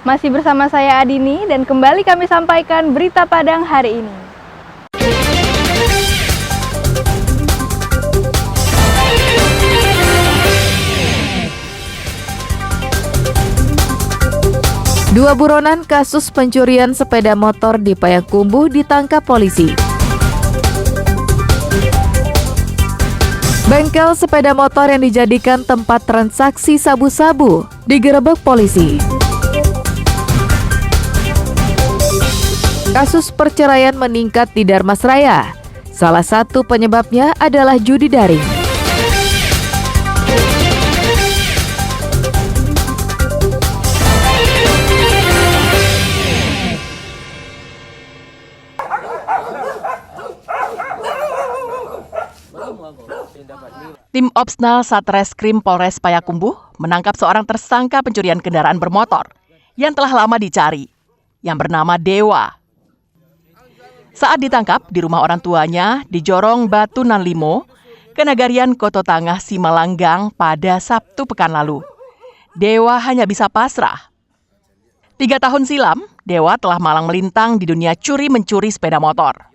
Masih bersama saya Adini dan kembali kami sampaikan berita Padang hari ini. Dua buronan kasus pencurian sepeda motor di Payakumbuh ditangkap polisi. Bengkel sepeda motor yang dijadikan tempat transaksi sabu-sabu digerebek polisi. Kasus perceraian meningkat di Darmasraya. Salah satu penyebabnya adalah judi daring. Tim Opsnal Satreskrim Polres Payakumbuh menangkap seorang tersangka pencurian kendaraan bermotor yang telah lama dicari, yang bernama Dewa. Saat ditangkap di rumah orang tuanya di Jorong Batu Nanlimo, Kenagarian Koto Tangah Simalanggang pada Sabtu pekan lalu, Dewa hanya bisa pasrah. 3 tahun silam, Dewa telah malang melintang di dunia curi-mencuri sepeda motor.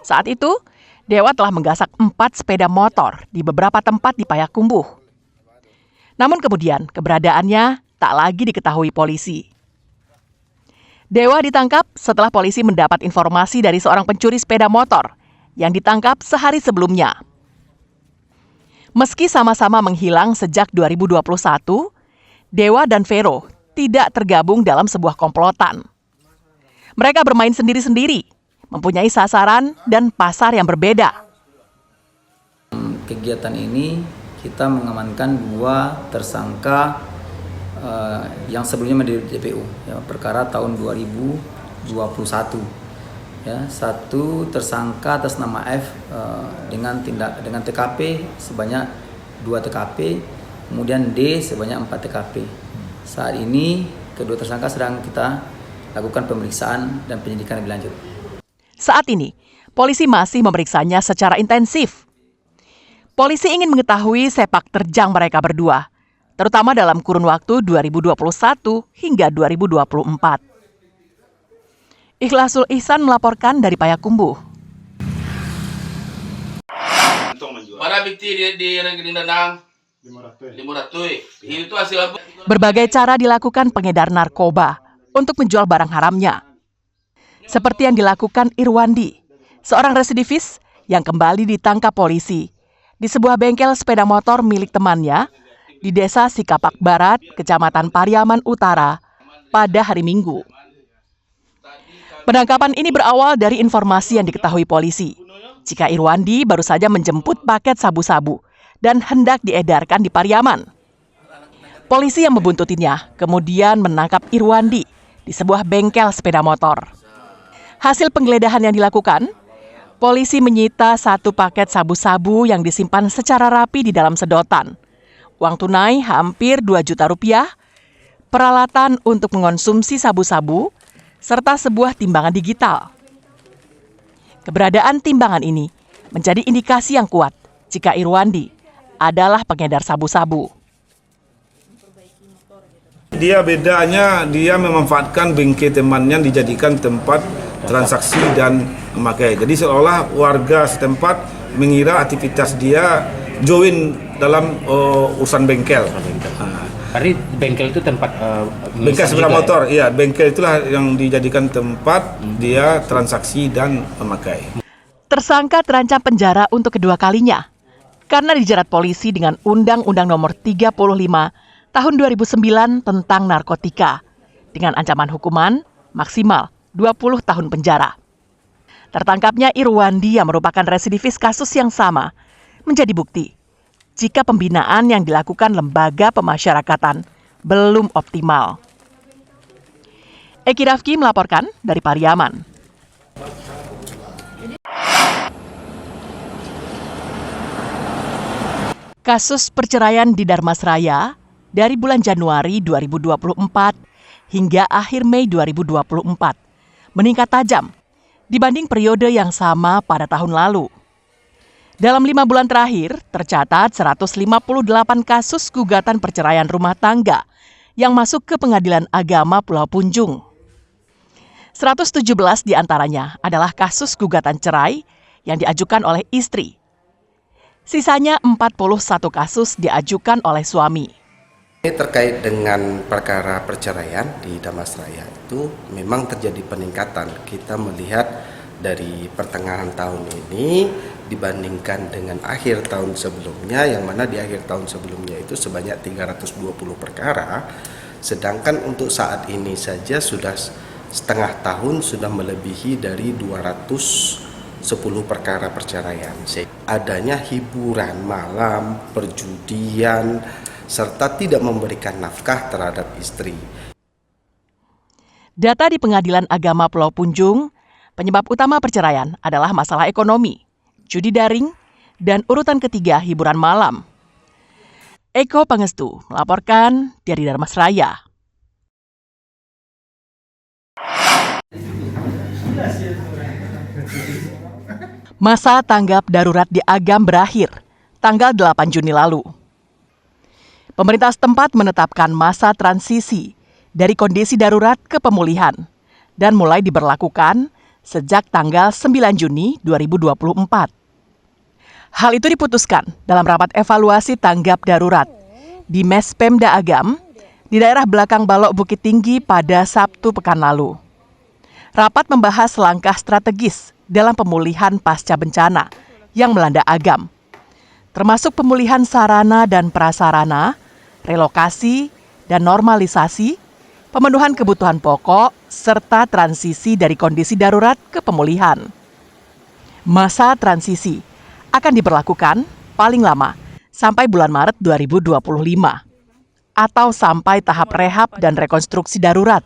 Saat itu, Dewa telah menggasak 4 sepeda motor di beberapa tempat di Payakumbuh. Namun kemudian keberadaannya tak lagi diketahui polisi. Dewa ditangkap setelah polisi mendapat informasi dari seorang pencuri sepeda motor yang ditangkap sehari sebelumnya. Meski sama-sama menghilang sejak 2021, Dewa dan Vero tidak tergabung dalam sebuah komplotan. Mereka bermain sendiri-sendiri, mempunyai sasaran dan pasar yang berbeda. Kegiatan ini kita mengamankan 2 tersangka yang sebelumnya menjadi DPO, ya, perkara tahun 2021. Ya, 1 tersangka atas nama F dengan TKP sebanyak 2 TKP, kemudian D sebanyak 4 TKP. Saat ini kedua tersangka sedang kita lakukan pemeriksaan dan penyidikan lebih lanjut. Saat ini, polisi masih memeriksanya secara intensif. Polisi ingin mengetahui sepak terjang mereka berdua, terutama dalam kurun waktu 2021 hingga 2024. Ikhlasul Ihsan melaporkan dari Payakumbuh. Berbagai cara dilakukan pengedar narkoba untuk menjual barang haramnya. Seperti yang dilakukan Irwandi, seorang residivis yang kembali ditangkap polisi di sebuah bengkel sepeda motor milik temannya di Desa Sikapak Barat, Kecamatan Pariaman Utara, pada hari Minggu. Penangkapan ini berawal dari informasi yang diketahui polisi, jika Irwandi baru saja menjemput paket sabu-sabu dan hendak diedarkan di Pariaman. Polisi yang membuntutinya kemudian menangkap Irwandi di sebuah bengkel sepeda motor. Hasil penggeledahan yang dilakukan, polisi menyita 1 paket sabu-sabu yang disimpan secara rapi di dalam sedotan, uang tunai hampir 2 juta rupiah, peralatan untuk mengonsumsi sabu-sabu, serta sebuah timbangan digital. Keberadaan timbangan ini menjadi indikasi yang kuat jika Irwandi adalah pengedar sabu-sabu. Dia bedanya, dia memanfaatkan bengkel temannya dijadikan tempat transaksi dan memakai. Jadi seolah warga setempat mengira aktivitas dia join dalam urusan bengkel. Jadi bengkel itu tempat bengkel sepeda motor, ya bengkel itulah yang dijadikan tempat dia transaksi dan memakai. Tersangka terancam penjara untuk kedua kalinya karena dijerat polisi dengan Undang-Undang Nomor 35 Tahun 2009 tentang narkotika dengan ancaman hukuman maksimal 20 tahun penjara. Tertangkapnya Irwandi yang merupakan residivis kasus yang sama menjadi bukti jika pembinaan yang dilakukan lembaga pemasyarakatan belum optimal. Eki Rafki melaporkan dari Pariaman. Kasus perceraian di Darmasraya dari bulan Januari 2024 hingga akhir Mei 2024 meningkat tajam dibanding periode yang sama pada tahun lalu. Dalam 5 bulan terakhir, tercatat 158 kasus gugatan perceraian rumah tangga yang masuk ke Pengadilan Agama Pulau Punjung. 117 diantaranya adalah kasus gugatan cerai yang diajukan oleh istri. Sisanya 41 kasus diajukan oleh suami. Ini terkait dengan perkara perceraian di Damasraya itu memang terjadi peningkatan. Kita melihat dari pertengahan tahun ini dibandingkan dengan akhir tahun sebelumnya, yang mana di akhir tahun sebelumnya itu sebanyak 320 perkara, sedangkan untuk saat ini saja sudah setengah tahun sudah melebihi dari 210 perkara perceraian. Adanya hiburan malam, perjudian, serta tidak memberikan nafkah terhadap istri. Data di Pengadilan Agama Pulau Punjung, penyebab utama perceraian adalah masalah ekonomi, judi daring, dan urutan ketiga hiburan malam. Eko Pangestu melaporkan dari Dharmasraya. Masa tanggap darurat di Agam berakhir tanggal 8 Juni lalu. Pemerintah setempat menetapkan masa transisi dari kondisi darurat ke pemulihan dan mulai diberlakukan sejak tanggal 9 Juni 2024. Hal itu diputuskan dalam rapat evaluasi tanggap darurat di Mes Pemda Agam di daerah belakang Balok Bukit Tinggi pada Sabtu pekan lalu. Rapat membahas langkah strategis dalam pemulihan pasca bencana yang melanda Agam, termasuk pemulihan sarana dan prasarana, relokasi dan normalisasi, pemenuhan kebutuhan pokok, serta transisi dari kondisi darurat ke pemulihan. Masa transisi akan diberlakukan paling lama sampai bulan Maret 2025 atau sampai tahap rehab dan rekonstruksi darurat.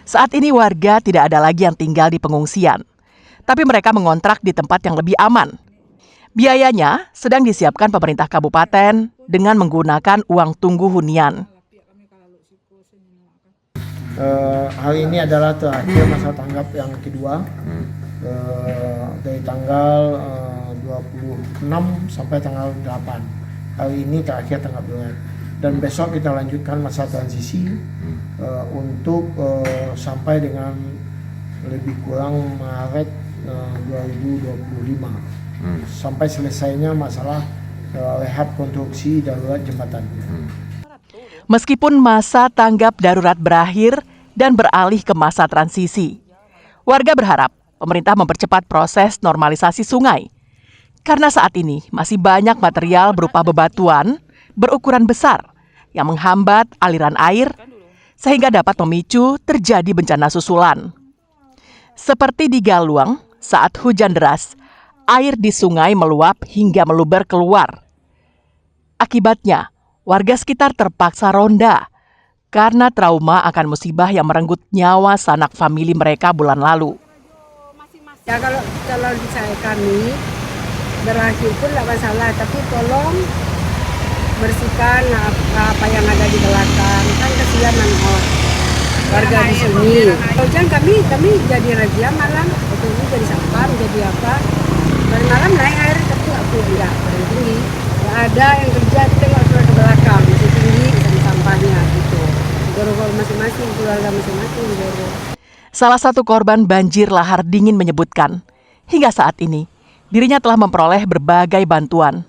Saat ini warga tidak ada lagi yang tinggal di pengungsian, tapi mereka mengontrak di tempat yang lebih aman. Biayanya sedang disiapkan pemerintah kabupaten dengan menggunakan uang tunggu hunian. Hari ini adalah terakhir masa tanggap yang kedua, dari tanggal 26 sampai tanggal 8. Hari ini terakhir tanggap darurat. Dan besok kita lanjutkan masa transisi untuk sampai dengan lebih kurang Maret 2025. Sampai selesainya masalah rehab konstruksi darurat jembatan. Meskipun masa tanggap darurat berakhir dan beralih ke masa transisi, warga berharap pemerintah mempercepat proses normalisasi sungai. Karena saat ini masih banyak material berupa bebatuan berukuran besar yang menghambat aliran air sehingga dapat memicu terjadi bencana susulan. Seperti di Galuang, saat hujan deras, air di sungai meluap hingga meluber keluar. Akibatnya, warga sekitar terpaksa ronda karena trauma akan musibah yang merenggut nyawa sanak famili mereka bulan lalu. Ya kalau di saya kami berakhir pun tidak masalah, tapi tolong bersihkan apa yang ada di belakang, kan kasihan warga di sini. Hujan kami jadi razia malam, itu jadi sampah, jadi apa? Malam naik air tapi aku enggak berhenti. Enggak ada yang kerja, tengok sudah ke belakang, masih tinggi dan sampahnya gitu. Goro-goro masing-masing, keluarga masing-masing goro. Salah satu korban banjir lahar dingin menyebutkan, hingga saat ini dirinya telah memperoleh berbagai bantuan.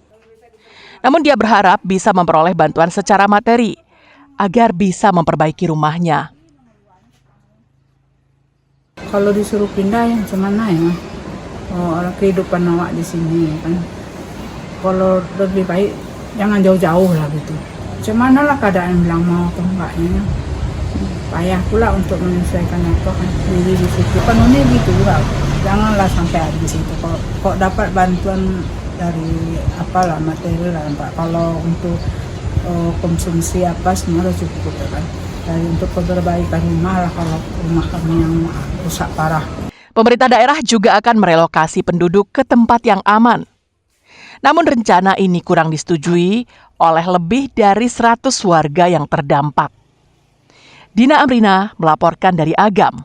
Namun dia berharap bisa memperoleh bantuan secara materi agar bisa memperbaiki rumahnya. Kalau disuruh pindah ya gimana ya? Orang kehidupan awak di sini kan. Kalau lebih baik jangan jauh-jauh lah gitu. Cuman lah keadaan bilang mau atau enggaknya. Payah pula untuk menyesuaikan apa kan diri di situ. Penuhnya gitu lah. Janganlah sampai habis itu. Kok dapat bantuan dari apalah materi lah Pak. Kalau untuk konsumsi apa semua udah cukup kan. Dan untuk perbaikan rumah lah kalau rumah kami yang rusak parah. Pemerintah daerah juga akan merelokasi penduduk ke tempat yang aman. Namun rencana ini kurang disetujui oleh lebih dari 100 warga yang terdampak. Dina Amrina melaporkan dari Agam.